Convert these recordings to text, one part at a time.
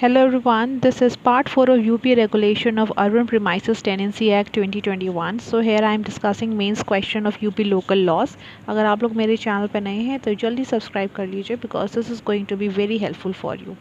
Hello everyone, this is part 4 of UP Regulation of Urban Premises Tenancy Act 2021. So here I am discussing mains question of UP local laws. अगर आप लोग मेरे channel पर नए हैं तो जल्दी सब्सक्राइब कर लीजिए because this is going to be very helpful for you.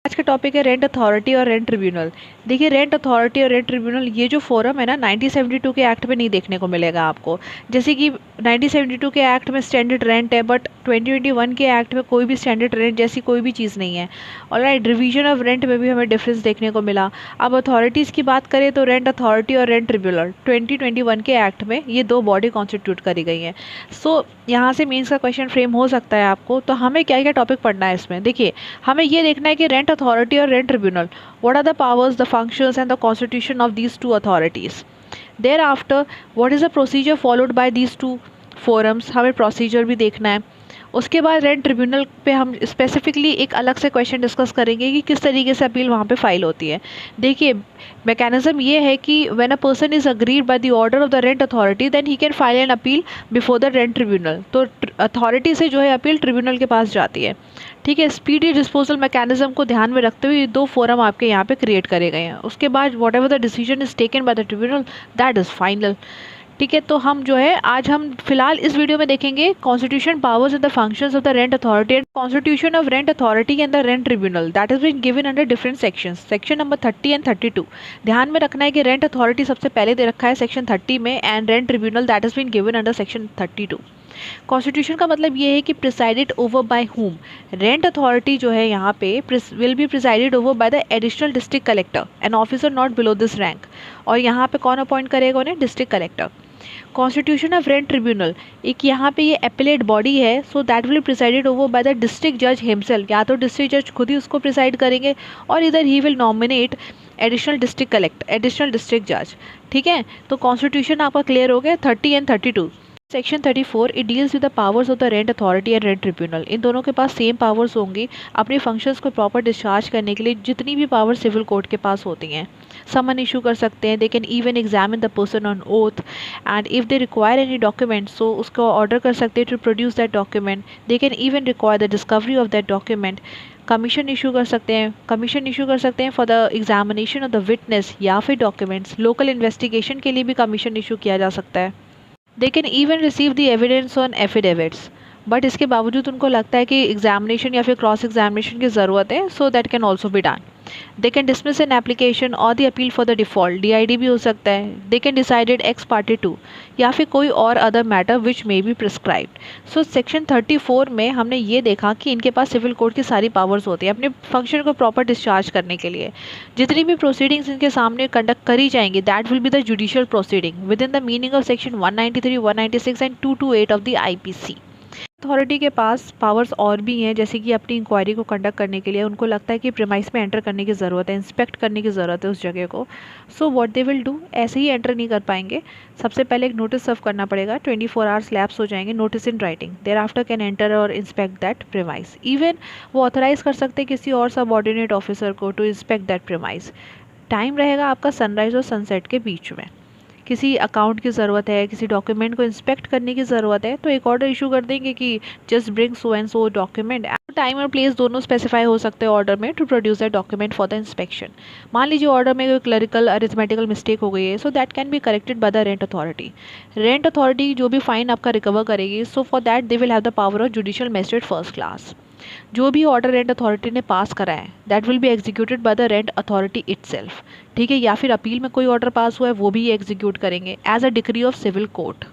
आज का टॉपिक है रेंट अथॉरिटी और रेंट ट्रिब्यूनल। देखिए रेंट अथॉरिटी और रेंट ट्रिब्यूनल ये जो फोरम है ना 1972 के एक्ट में नहीं देखने को मिलेगा आपको। जैसे कि 1972 के एक्ट में स्टैंडर्ड रेंट है बट 2021 के एक्ट में कोई भी स्टैंडर्ड रेंट जैसी कोई भी चीज़ नहीं है। ऑलराइट, डिवीजन ऑफ रेंट में भी हमें डिफरेंस देखने को मिला। अब अथॉरिटीज़ की बात करें तो रेंट अथॉरिटी और रेंट ट्रिब्यूनल 2021 के एक्ट में ये दो बॉडी कॉन्स्टिट्यूट करी गई हैं। सो यहाँ से मीन्स का क्वेश्चन फ्रेम हो सकता है आपको। तो हमें क्या क्या टॉपिक पढ़ना है इसमें, देखिए हमें ये देखना है कि रेंट अथॉरिटी और rent tribunal, what are the powers, the functions and the constitution of these two authorities. Thereafter, what is the procedure followed by these two forums, हमें प्रोसीजर भी देखना है। उसके बाद रेंट ट्रिब्यूनल पे हम स्पेसिफिकली एक अलग से क्वेश्चन डिस्कस करेंगे कि किस तरीके से अपील वहाँ पे फाइल होती है। देखिए मैकेनिज्म ये है कि when a person is agreed by the order of the rent authority then he can file an appeal before the rent tribunal. तो अथॉरिटी से जो है अपील ट्रिब्यूनल के पास जाती है। ठीक है, स्पीडी डिस्पोजल मैकेनिज्म को ध्यान में रखते हुए दो फोरम आपके यहाँ पे क्रिएट करे गए हैं। उसके बाद what ever the decision is taken by the tribunal that is final. ठीक है, तो हम जो है आज हम फिलहाल इस वीडियो में देखेंगे constitution, powers and the functions of the rent authority and constitution of rent authority and the rent tribunal that is been given under different sections, section number 30 and 32। ध्यान में रखना है कि रेंट अथॉरिटी सबसे पहले दे रखा है सेक्शन 30 में and rent tribunal that is been given under section 32। Constitution का मतलब ये है कि presided over by whom. Rent authority जो है यहाँ पे will be presided over by the additional district collector an officer not below this rank. और यहाँ पे कौन अपॉइंट करेगा उन्हें? District collector. Constitution of rent tribunal, एक यहाँ पे ये एपिलेट बॉडी है, so that will presided over by the district जज हिमसेल्फ। या तो डिस्ट्रिक्ट जज खुद ही उसको प्रिसाइड करेंगे और इधर he will nominate additional district जज। ठीक है, तो कॉन्स्टिट्यूशन आपका क्लियर हो गया 30 and 32। Section 34 it deals with the powers of the rent authority and rent tribunal. इन दोनों के पास सेम पावर्स होंगी अपने फंक्शंस को प्रॉपर डिस्चार्ज करने के लिए। जितनी भी पावर सिविल कोर्ट के पास होती हैं, समन इशू कर सकते हैं, they can even examine the person on oath and if they require any document so उसको ऑर्डर कर सकते हैं to produce that document. They can even require the discovery of that document. Commission issue कर सकते हैं for the examination of the witness या फिर documents. Local investigation के लिए भी कमीशन इशू किया जा सकता है। They can even receive the evidence on affidavits, but इसके बावजूद उनको लगता है कि एग्जामिनेशन या फिर क्रॉस एग्जामिनेशन की ज़रूरत है, so that can also be done. They can dismiss an application और the appeal for the default, DID भी हो सकता है। They can decided ex parte 2 या फिर कोई और other matter which may be prescribed. So section 34 में हमने ये देखा कि इनके पास सिविल कोर्ट की सारी पावर्स होती है अपने फंक्शन को प्रॉपर डिस्चार्ज करने के लिए। जितनी भी प्रोसीडिंग्स इनके सामने कंडक्ट करी जाएंगी that will be the judicial proceeding with in the meaning of section 193, 196 and 228 of the IPC। Authority के पास पावर्स और भी हैं, जैसे कि अपनी इंक्वायरी को कंडक्ट करने के लिए उनको लगता है कि प्रीमाइस में एंटर करने की ज़रूरत है, इंस्पेक्ट करने की ज़रूरत है उस जगह को। So what they will do, ऐसे ही एंटर नहीं कर पाएंगे। सबसे पहले एक नोटिस सर्व करना पड़ेगा, 24 आवर्स लैप्स हो जाएंगे, notice in writing. Thereafter can enter और इंस्पेक्ट दैट प्रीमाइस। इवन वो ऑथराइज कर सकते हैं किसी और सबऑर्डिनेट ऑफिसर को to inspect that premise. Time रहेगा आपका सनराइज़ और सनसेट के बीच में। किसी अकाउंट की ज़रूरत है, किसी डॉक्यूमेंट को इंस्पेक्ट करने की ज़रूरत है तो एक ऑर्डर इशू कर देंगे कि just bring so and so document. Time और प्लेस दोनों स्पेसिफाई हो सकते हैं ऑर्डर में to produce that document for the inspection. मान लीजिए ऑर्डर में कोई क्लरिकल अरिथमेटिकल मिस्टेक हो गई है, so that can be corrected bye the rent authority. Rent authority जो भी फाइन आपका रिकवर करेगी, so for that they will have the power of judicial magistrate first class. जो भी ऑर्डर रेंट अथॉरिटी ने पास करा है that will be executed by the rent authority itself. ठीक है, या फिर अपील में कोई ऑर्डर पास हुआ है वो भी एग्जीक्यूट करेंगे as a decree of civil court.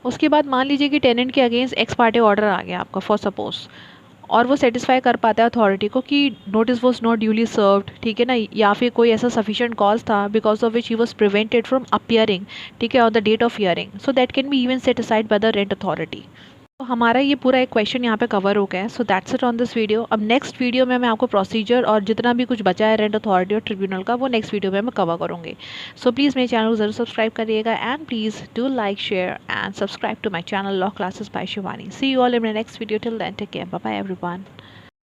उसके बाद मान लीजिए कि टेनेंट के अगेंस्ट एक्स पार्टी ऑर्डर आ गया आपका फॉर सपोज, और वो सेटिस्फाई कर पाता है अथॉरिटी को कि notice was not duly served, ठीक है ना, या फिर कोई ऐसा सफिशिएंट कॉज था because of which he was prevented from appearing, ठीक है, on the date of hearing, so that can be even set aside by the rent authority. तो हमारा ये पूरा एक क्वेश्चन यहाँ पे कवर हो गया है। So that's it on this video. अब नेक्स्ट वीडियो में मैं आपको प्रोसीजर और जितना भी कुछ बचा है रेंट अथॉरिटी और ट्रिब्यूनल का वो नेक्स्ट वीडियो में मैं कवर करूँगी। सो प्लीज़ मेरे चैनल को ज़रूर सब्सक्राइब करिएगा and please do like, share and subscribe to my channel law classes by Shivani. See you all in my next video. Till then take care, bye bye everyone.